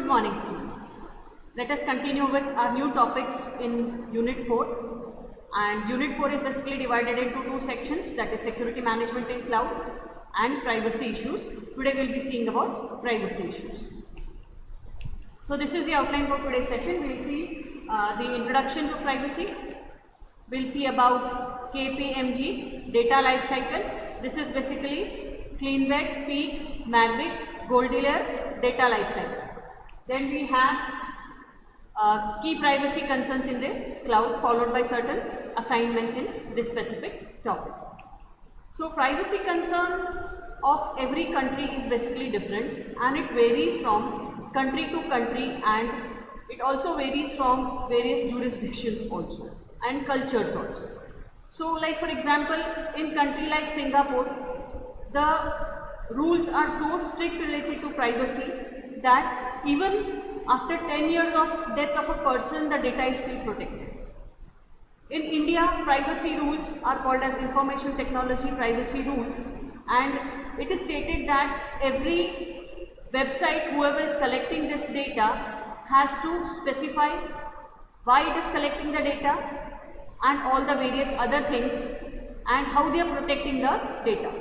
Good morning, students. Let us continue with our new topics in Unit 4. And Unit 4 is basically divided into two sections, that is security management in cloud and privacy issues. Today we will be seeing about privacy issues. So this is the outline for today's section. We will see the introduction to privacy. We will see about KPMG, data lifecycle. This is basically CleanVet, Peak, Mavic, Goldilr, data lifecycle. Then we have key privacy concerns in the cloud, followed by certain assignments in this specific topic. So privacy concern of every country is basically different, and it varies from country to country, and it also varies from various jurisdictions also and cultures also. So like for example, in country like Singapore, the rules are so strict related to privacy that even after 10 years of death of a person, the data is still protected. In India, privacy rules are called as information technology privacy rules, and it is stated that every website, whoever is collecting this data, has to specify why it is collecting the data and all the various other things and how they are protecting the data.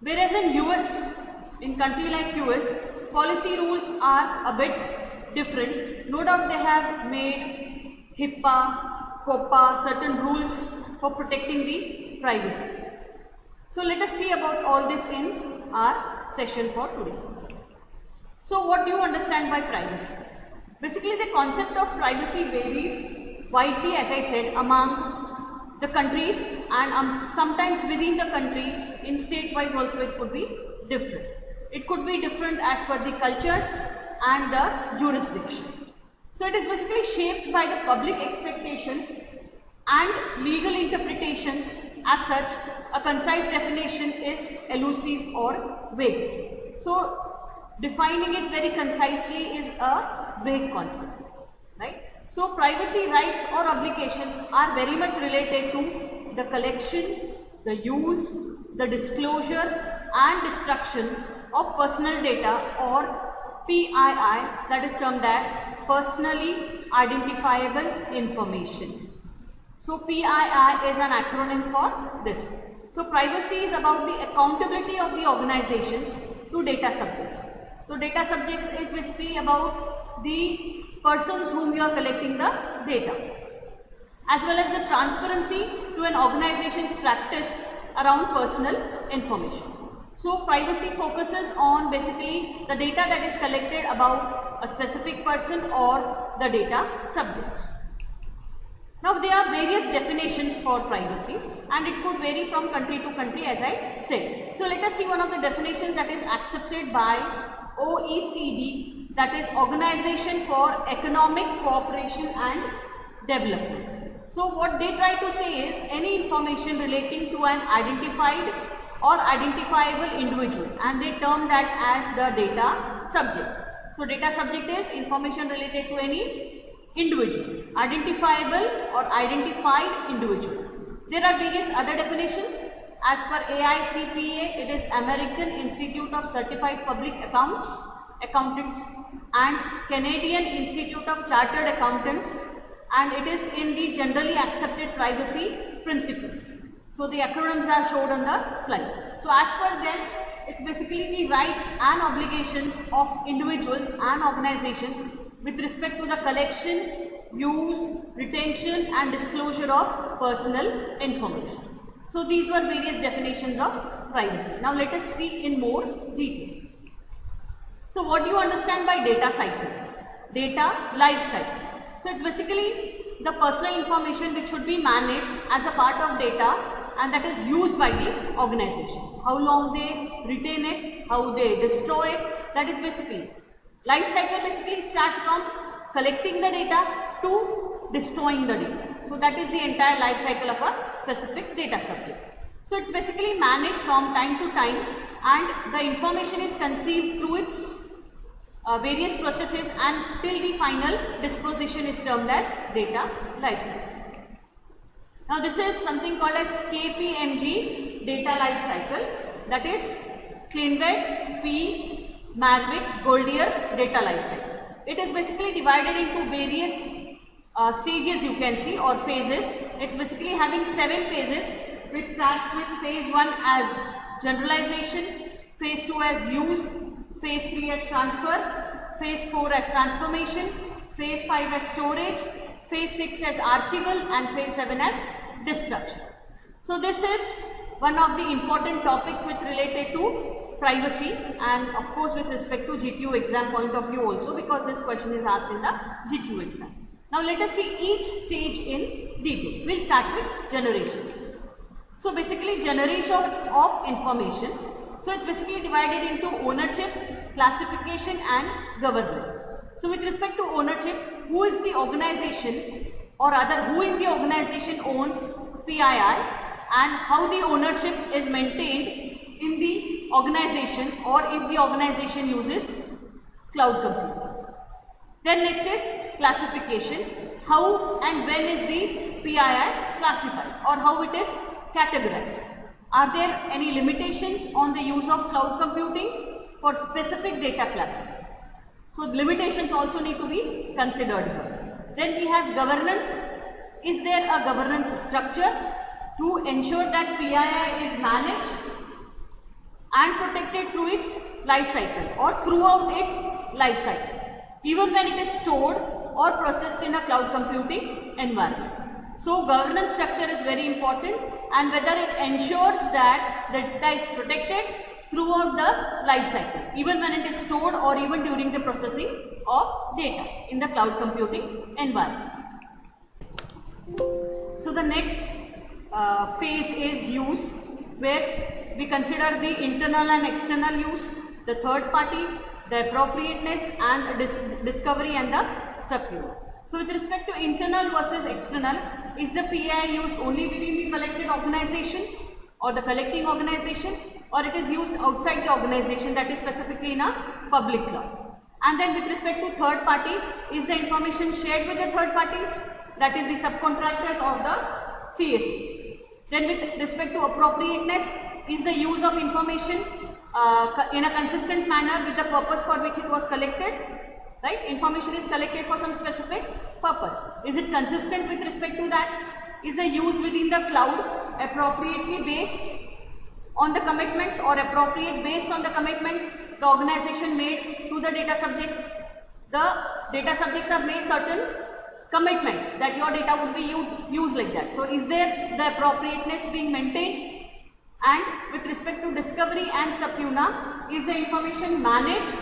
Whereas in US, in country like US, policy rules are a bit different. No doubt they have made HIPAA, COPPA, certain rules for protecting the privacy. So let us see about all this in our session for today. So what do you understand by privacy? Basically the concept of privacy varies widely, as I said, among the countries, and sometimes within the countries, in state-wise also it could be different. It could be different as per the cultures and the jurisdiction. So it is basically shaped by the public expectations and legal interpretations. As such, a concise definition is elusive or vague. So defining it very concisely is a vague concept, right? So privacy rights or obligations are very much related to the collection, the use, the disclosure and destruction of personal data, or PII, that is termed as personally identifiable information. So PII is an acronym for this. So privacy is about the accountability of the organizations to data subjects. So data subjects is basically about the persons whom you are collecting the data, as well as the transparency to an organization's practice around personal information. So privacy focuses on basically the data that is collected about a specific person or the data subjects. Now there are various definitions for privacy, and it could vary from country to country, as I said. So let us see one of the definitions that is accepted by OECD, that is Organization for Economic Cooperation and Development. So what they try to say is any information relating to an identified or identifiable individual, and they term that as the data subject. So data subject is information related to any individual, identifiable or identified individual. There are various other definitions. As per AICPA, it is American Institute of Certified Public Accountants and Canadian Institute of Chartered Accountants, and it is in the generally accepted privacy principles. So the acronyms are shown on the slide. So as per them, it's basically the rights and obligations of individuals and organizations with respect to the collection, use, retention and disclosure of personal information. So these were various definitions of privacy. Now let us see in more detail. So what do you understand by data cycle? Data life cycle. So it's basically the personal information which should be managed as a part of data, and that is used by the organization. How long they retain it, how they destroy it, that is basically. Life cycle basically starts from collecting the data to destroying the data. So that is the entire life cycle of a specific data subject. So it's basically managed from time to time, and the information is conceived through its various processes until the final disposition is termed as data life cycle. Now this is something called as KPMG data life cycle, that is CleanVet, Peak, Marwick Goldier data lifecycle. It is basically divided into various stages, you can see, or phases. It's basically having 7 phases, which starts with phase 1 as generalization, phase 2 as use, phase 3 as transfer, phase 4 as transformation, phase 5 as storage, phase 6 as archival, and phase 7 as destruction. So this is one of the important topics which related to privacy, and of course with respect to GTU exam point of view also, because this question is asked in the GTU exam. Now let us see each stage in detail. We'll start with generation. So basically generation of information. So it's basically divided into ownership, classification and governance. So with respect to ownership, who is the organization, or rather who in the organization owns PII, and how the ownership is maintained in the organization, or if the organization uses cloud computing. Then next is classification. How and when is the PII classified, or how it is categorized? Are there any limitations on the use of cloud computing for specific data classes? So limitations also need to be considered here. Then we have governance. Is there a governance structure to ensure that PII is managed and protected through its life cycle, or throughout its life cycle, even when it is stored or processed in a cloud computing environment? So governance structure is very important, and whether it ensures that the data is protected throughout the life cycle, even when it is stored or even during the processing of data in the cloud computing environment. So the next phase is use, where we consider the internal and external use, the third party, the appropriateness, and discovery and the subpoena. So with respect to internal versus external, is the PII used only within the collected organization or the collecting organization, or it is used outside the organization, that is specifically in a public cloud? And then with respect to third party, is the information shared with the third parties, that is the subcontractors or the CSPs? Then with respect to appropriateness, is the use of information in a consistent manner with the purpose for which it was collected? Right? Information is collected for some specific purpose. Is it consistent with respect to that? Is the use within the cloud appropriately based on the commitments, or appropriate based on the commitments the organization made to the data subjects? The data subjects have made certain commitments that your data would be used like that. So is there the appropriateness being maintained? And with respect to discovery and subpoena, is the information managed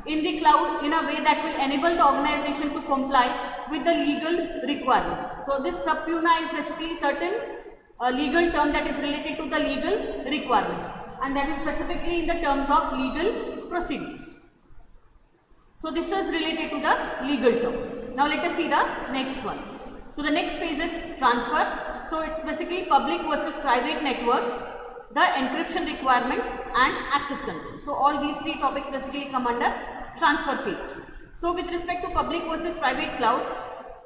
in the cloud in a way that will enable the organization to comply with the legal requirements? So this subpoena is basically certain legal term that is related to the legal requirements, and that is specifically in the terms of legal proceedings. So this is related to the legal term. Now let us see the next one. So the next phase is transfer. So it's basically public versus private networks, the encryption requirements and access control. So all these 3 topics basically come under transfer phase. So with respect to public versus private cloud,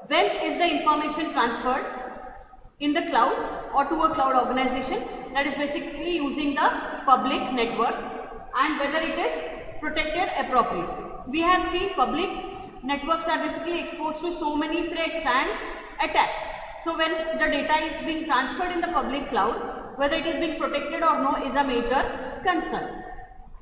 when is the information transferred in the cloud or to a cloud organization? That is basically using the public network, and whether it is protected appropriately. We have seen public networks are basically exposed to so many threats and attacks. So when the data is being transferred in the public cloud, whether it is being protected or no is a major concern.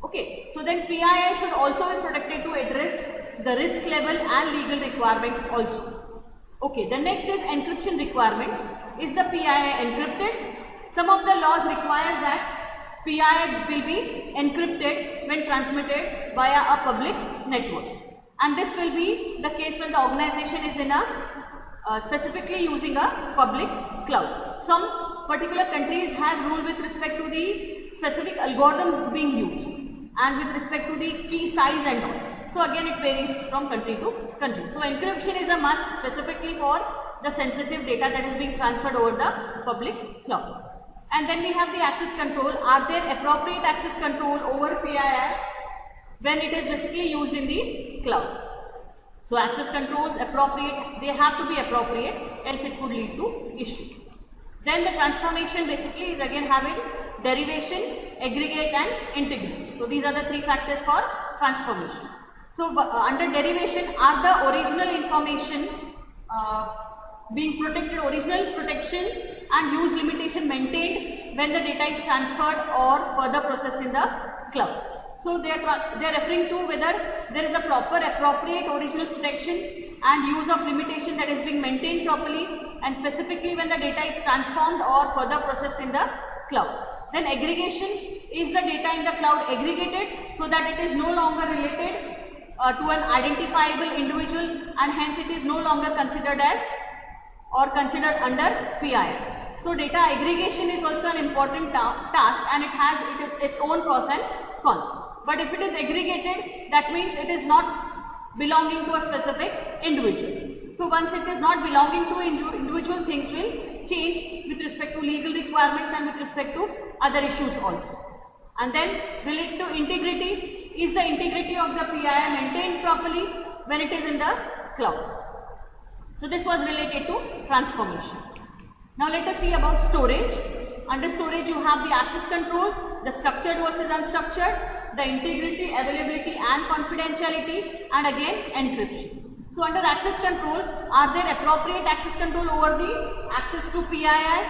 Okay, so then PII should also be protected to address the risk level and legal requirements also. Okay, the next is encryption requirements. Is the PII encrypted? Some of the laws require that PII will be encrypted when transmitted via a public network, and this will be the case when the organization is in a specifically using a public cloud. Some particular countries have rule with respect to the specific algorithm being used and with respect to the key size and all. So again it varies from country to country. So encryption is a must specifically for the sensitive data that is being transferred over the public cloud. And then we have the access control. Are there appropriate access control over PII when it is basically used in the cloud? So access controls appropriate, they have to be appropriate, else it could lead to issue. Then the transformation basically is again having derivation, aggregate and integrate. So these are the 3 factors for transformation. So under derivation are the original information being protected, original protection and use limitation maintained when the data is transferred or further processed in the cloud. So they are referring to whether there is a proper appropriate original protection and use of limitation that is being maintained properly, and specifically when the data is transformed or further processed in the cloud. Then aggregation is the data in the cloud aggregated so that it is no longer related to an identifiable individual, and hence it is no longer considered as or considered under PII. So data aggregation is also an important task, and it has its own pros and cons. But if it is aggregated, that means it is not belonging to a specific individual. So once it is not belonging to individual, things will change with respect to legal requirements and with respect to other issues also. And then related to integrity, is the integrity of the PII maintained properly when it is in the cloud? So this was related to transformation. Now let us see about storage. Under storage you have the access control, the structured versus unstructured, the integrity, availability and confidentiality, and again encryption. So under access control, are there appropriate access control over the access to PII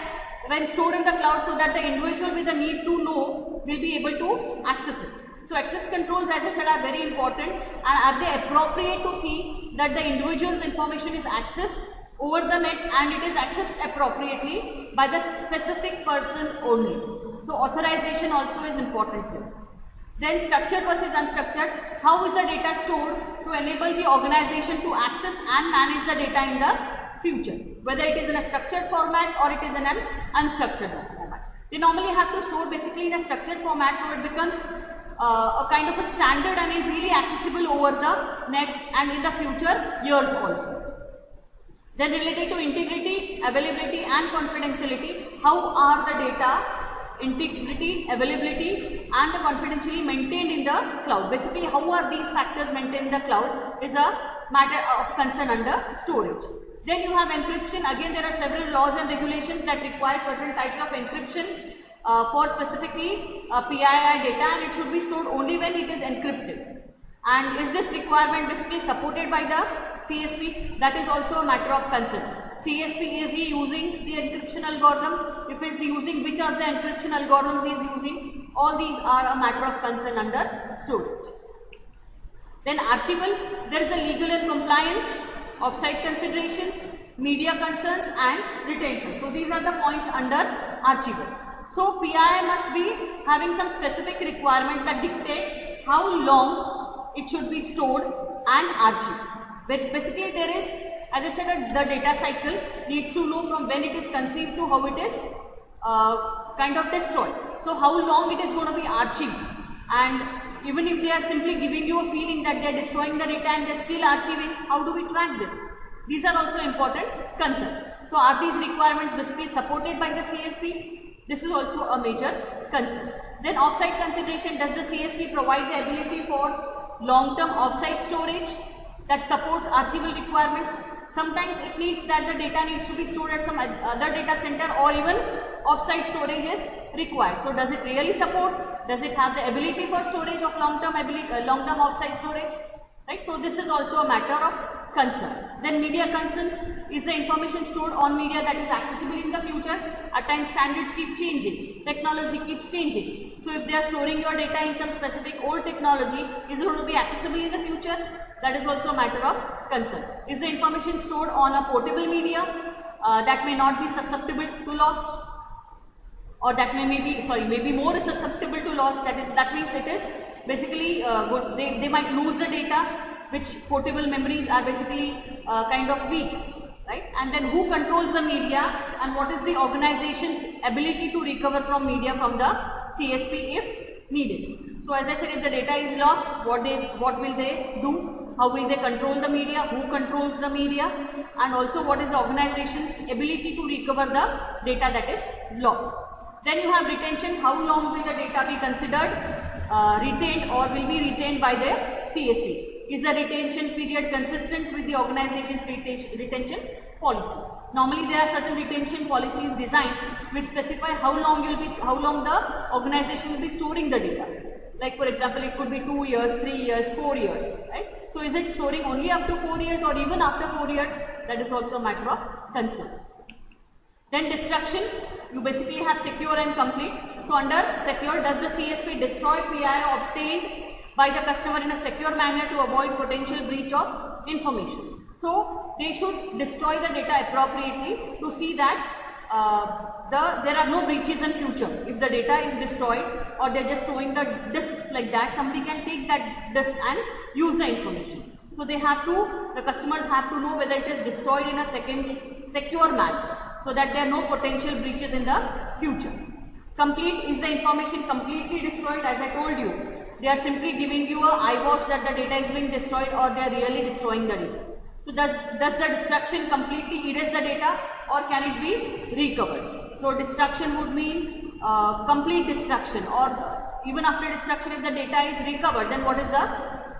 when stored in the cloud so that the individual with the need to know will be able to access it? So access controls, as I said, are very important, and are they appropriate to see that the individual's information is accessed over the net and it is accessed appropriately by the specific person only. So authorization also is important here. Then structured versus unstructured, how is the data stored to enable the organization to access and manage the data in the future, whether it is in a structured format or it is in an unstructured format. They normally have to store basically in a structured format, so it becomes a kind of a standard and is really accessible over the net and in the future years also. Then related to integrity, availability and confidentiality, how are the data, integrity, availability and the confidentiality maintained in the cloud? Basically, how are these factors maintained in the cloud is a matter of concern under storage. Then you have encryption. Again, there are several laws and regulations that require certain types of encryption for specifically PII data, and it should be stored only when it is encrypted. And is this requirement basically supported by the CSP? That is also a matter of concern. CSP, is he using the encryption algorithm? If he is using, which are the encryption algorithms he is using? All these are a matter of concern under storage. Then archival, there is a legal and compliance, offsite considerations, media concerns and retention. So these are the points under archival. So PII must be having some specific requirement that dictate how long it should be stored and archived. But basically there is, as I said, the data cycle needs to know from when it is conceived to how it is kind of destroyed. So how long it is going to be archived, and even if they are simply giving you a feeling that they are destroying the data and they are still archiving, how do we track this? These are also important concerns. So are these requirements basically supported by the CSP? This is also a major concern. Then offsite consideration, does the CSP provide the ability for long-term offsite storage that supports archival requirements? Sometimes it needs that the data needs to be stored at some other data center, or even offsite storage is required. So does it really support? Does it have the ability for storage of long-term offsite storage? Right? So this is also a matter of concern. Then media concerns, is the information stored on media that is accessible in the future? At times standards keep changing, technology keeps changing. So if they are storing your data in some specific old technology, is it going to be accessible in the future? That is also a matter of concern. Is the information stored on a portable media that may not be susceptible to loss, or that may be more susceptible to loss? That means it is basically they might lose the data, which portable memories are basically kind of weak, right? And then who controls the media, and what is the organization's ability to recover from media from the CSP if needed? So as I said, if the data is lost, what will they do? How will they control the media? Who controls the media? And also what is the organization's ability to recover the data that is lost? Then you have retention. How long will the data be considered retained or will be retained by the CSP? Is the retention period consistent with the organization's retention policy? Normally there are certain retention policies designed which specify how long the organization will be storing the data. Like for example, it could be 2 years, 3 years, 4 years, right? So is it storing only up to 4 years or even after 4 years? That is also a matter of concern. Then destruction, you basically have secure and complete. So under secure, does the CSP destroy PI obtained by the customer in a secure manner to avoid potential breach of information? So they should destroy the data appropriately to see that there are no breaches in future. If the data is destroyed or they are just storing the disks like that, somebody can take that disk and use the information. So they have to, the customers have to know whether it is destroyed in a secure manner, so that there are no potential breaches in the future. Complete, is the information completely destroyed? As I told you, they are simply giving you a eyewash that the data is being destroyed, or they are really destroying the data. So does the destruction completely erase the data, or can it be recovered? So destruction would mean complete destruction, or even after destruction, if the data is recovered, then what is the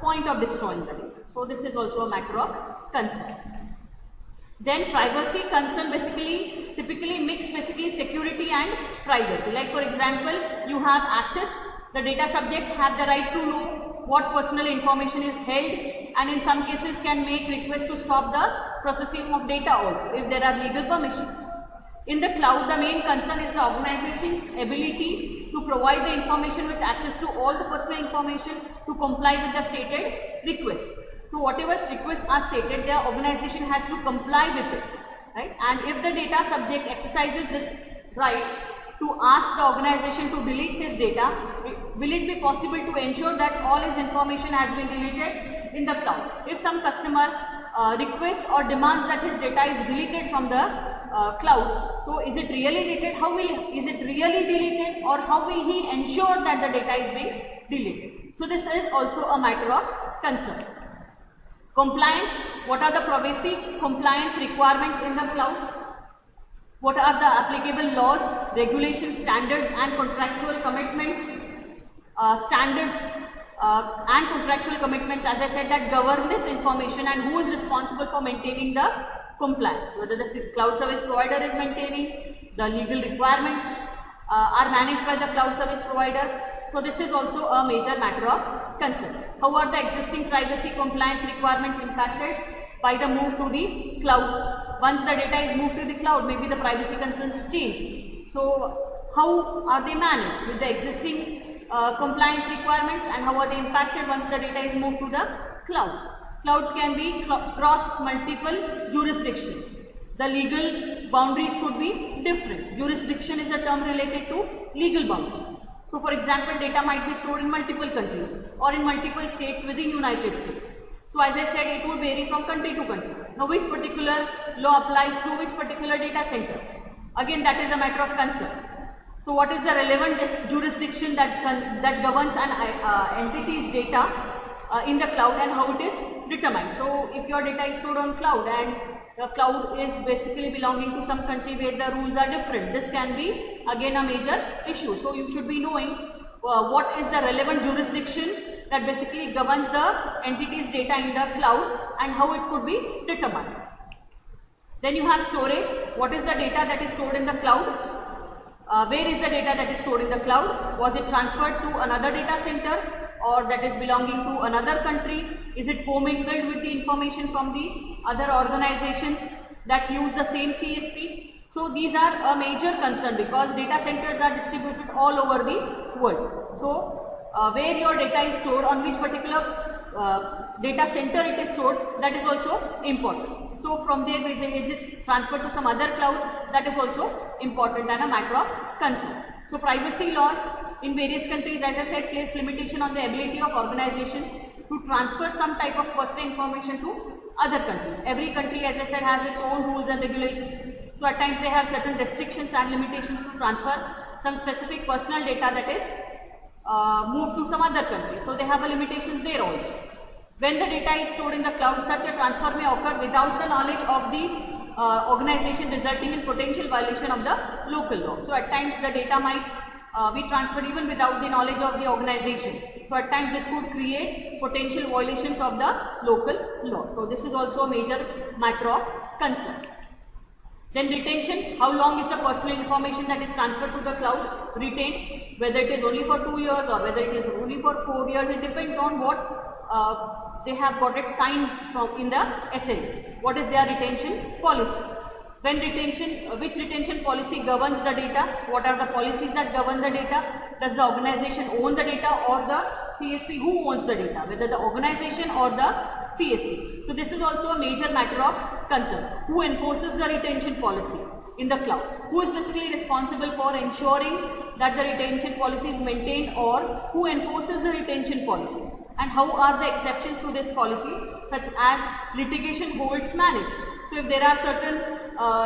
point of destroying the data? So this is also a matter of concern. Then privacy concern typically mix security and privacy. Like for example, you have access, the data subject have the right to know what personal information is held, and in some cases can make requests to stop the processing of data also if there are legal permissions. In the cloud, the main concern is the organization's ability to provide the information with access to all the personal information to comply with the stated request. So whatever requests are stated, the organization has to comply with it, right? And if the data subject exercises this right to ask the organization to delete his data, will it be possible to ensure that all his information has been deleted in the cloud? If some customer requests or demands that his data is deleted from the cloud, so is it really deleted? Is it really deleted, or how will he ensure that the data is being deleted? So this is also a matter of concern. Compliance, what are the privacy compliance requirements in the cloud? What are the applicable laws, regulations, standards and contractual commitments? Standards and contractual commitments, as I said, that govern this information, and who is responsible for maintaining the compliance, whether the cloud service provider is maintaining, the legal requirements are managed by the cloud service provider. So this is also a major matter of concern. How are the existing privacy compliance requirements impacted by the move to the cloud? Once the data is moved to the cloud, maybe the privacy concerns change. So how are they managed with the existing compliance requirements, and how are they impacted once the data is moved to the cloud? Clouds can be cross multiple jurisdictions. The legal boundaries could be different. Jurisdiction is a term related to legal boundaries. So for example, data might be stored in multiple countries or in multiple states within United States. So as I said, it would vary from country to country. Now which particular law applies to which particular data center? Again, that is a matter of concern. So what is the relevant jurisdiction that governs an entity's data in the cloud, and how it is determined? So if your data is stored on cloud and the cloud is basically belonging to some country where the rules are different, this can be again a major issue. So you should be knowing what is the relevant jurisdiction that basically governs the entity's data in the cloud and how it could be determined. Then you have storage. What is the data that is stored in the cloud? Where is the data that is stored in the cloud? Was it transferred to another data center, or that is belonging to another country? Is it commingled with the information from the other organizations that use the same CSP? So these are a major concern, because data centers are distributed all over the world. So where your data is stored, on which particular data center it is stored, that is also important. So from there, is it transferred to some other cloud? That is also important and a matter of concern. So privacy laws in various countries, as I said, place limitation on the ability of organizations to transfer some type of personal information to other countries. Every country, as I said, has its own rules and regulations. So at times they have certain restrictions and limitations to transfer some specific personal data that is moved to some other country. So they have limitations there also. When the data is stored in the cloud, such a transfer may occur without the knowledge of the organization, resulting in potential violation of the local law. So at times the data might be transferred even without the knowledge of the organization. So at times this could create potential violations of the local law. So this is also a major matter of concern. Then retention, how long is the personal information that is transferred to the cloud retained, whether it is only for 2 years or whether it is only for 4 years, it depends on what they have got it signed from in the SL. What is their retention policy? When retention, which retention policy governs the data? What are the policies that govern the data? Does the organization own the data or the CSP? Who owns the data? Whether the organization or the CSP. So this is also a major matter of concern. Who enforces the retention policy in the cloud? Who is basically responsible for ensuring that the retention policy is maintained, or who enforces the retention policy? And how are the exceptions to this policy, such as litigation holds managed? So if there are certain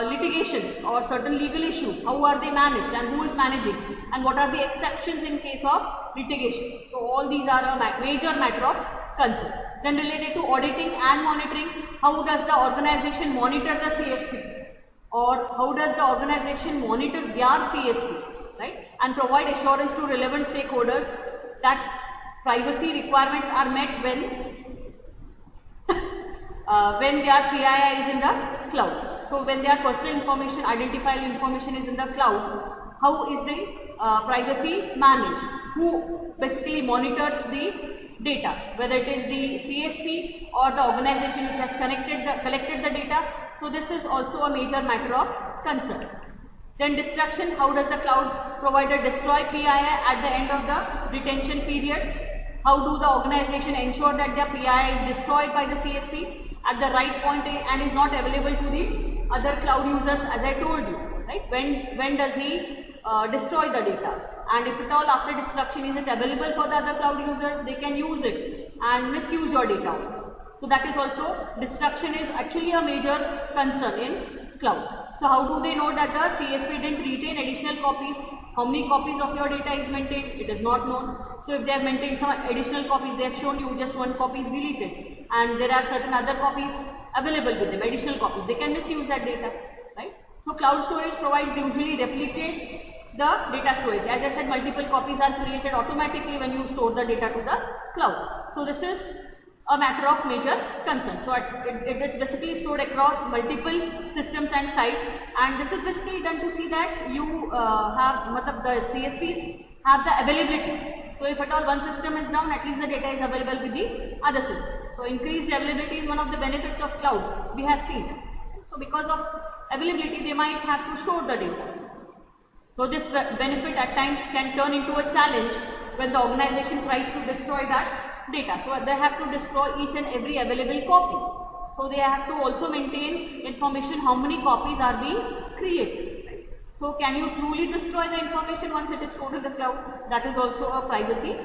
litigations or certain legal issues, how are they managed and who is managing, and what are the exceptions in case of litigations? So all these are a major matter of concern. Then related to auditing and monitoring, how does the organization monitor the CSP, or how does the organization monitor their CSP, right, and provide assurance to relevant stakeholders that privacy requirements are met when their PII is in the cloud. So when their personal information, identifiable information is in the cloud, how is the privacy managed? Who basically monitors the data, whether it is the CSP or the organization which has collected the data? So this is also a major matter of concern. Then destruction, how does the cloud provider destroy PII at the end of the retention period? How do the organization ensure that their PII is destroyed by the CSP at the right point and is not available to the other cloud users, as I told you, right? When does he destroy the data? And if at all after destruction, is it available for the other cloud users? They can use it and misuse your data also. So that is also, destruction is actually a major concern in cloud. So how do they know that the CSP didn't retain additional copies? How many copies of your data is maintained? It is not known. So if they have maintained some additional copies, they have shown you just one copy is deleted, and there are certain other copies available with them, additional copies, they can misuse that data, right? So cloud storage provides usually replicate the data storage. As I said, multiple copies are created automatically when you store the data to the cloud. So this is a matter of major concern. So it is basically stored across multiple systems and sites, and this is basically done to see that you the CSPs have the availability. So if at all one system is down, at least the data is available with the other system. So increased availability is one of the benefits of cloud we have seen. So because of availability, they might have to store the data. So this benefit at times can turn into a challenge when the organization tries to destroy that data. So they have to destroy each and every available copy. So they have to also maintain information how many copies are being created. So can you truly destroy the information once it is stored in the cloud? That is also a privacy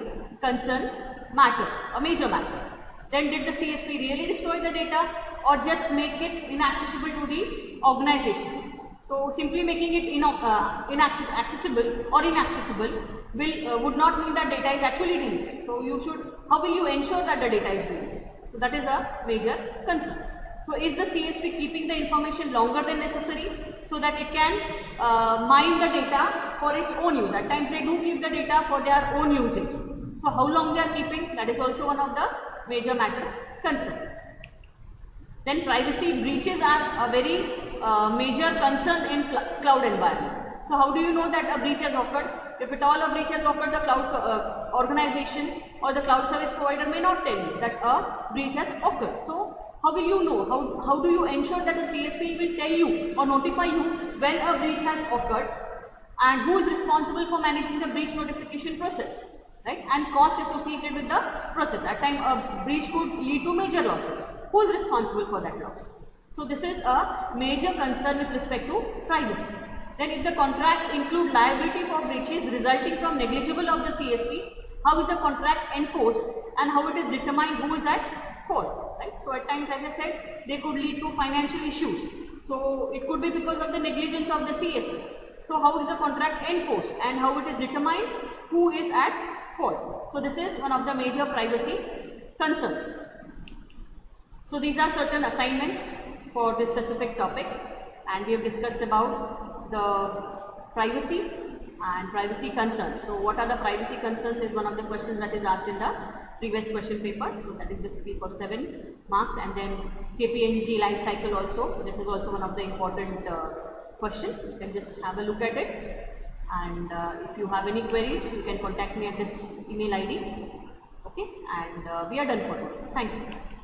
concern matter, a major matter. Then did the CSP really destroy the data or just make it inaccessible to the organization? So simply making it accessible or inaccessible would not mean that data is actually deleted. So how will you ensure that the data is deleted? So that is a major concern. So is the CSP keeping the information longer than necessary so that it can mine the data for its own use? At times they do keep the data for their own usage. So how long they are keeping, that is also one of the major matter concern. Then privacy breaches are a very major concern in cloud environment. So how do you know that a breach has occurred? If at all a breach has occurred, the cloud organization or the cloud service provider may not tell you that a breach has occurred. So how will you know? How do you ensure that the CSP will tell you or notify you when a breach has occurred, and who is responsible for managing the breach notification process, right? And cost associated with the process. At times a breach could lead to major losses. Who is responsible for that loss? So this is a major concern with respect to privacy. Then if the contracts include liability for breaches resulting from negligible of the CSP, how is the contract enforced and how it is determined who is at fault, right? So at times, as I said, they could lead to financial issues. So it could be because of the negligence of the CSP. So how is the contract enforced and how it is determined who is at fault? So this is one of the major privacy concerns. So these are certain assignments for this specific topic, and we have discussed about the privacy and privacy concerns. So what are the privacy concerns is one of the questions that is asked in the previous question paper. So that is basically for 7 marks, and then KPMG life cycle also. This is also one of the important question. You can just have a look at it, and if you have any queries, you can contact me at this email ID. Okay, and we are done for today. Thank you.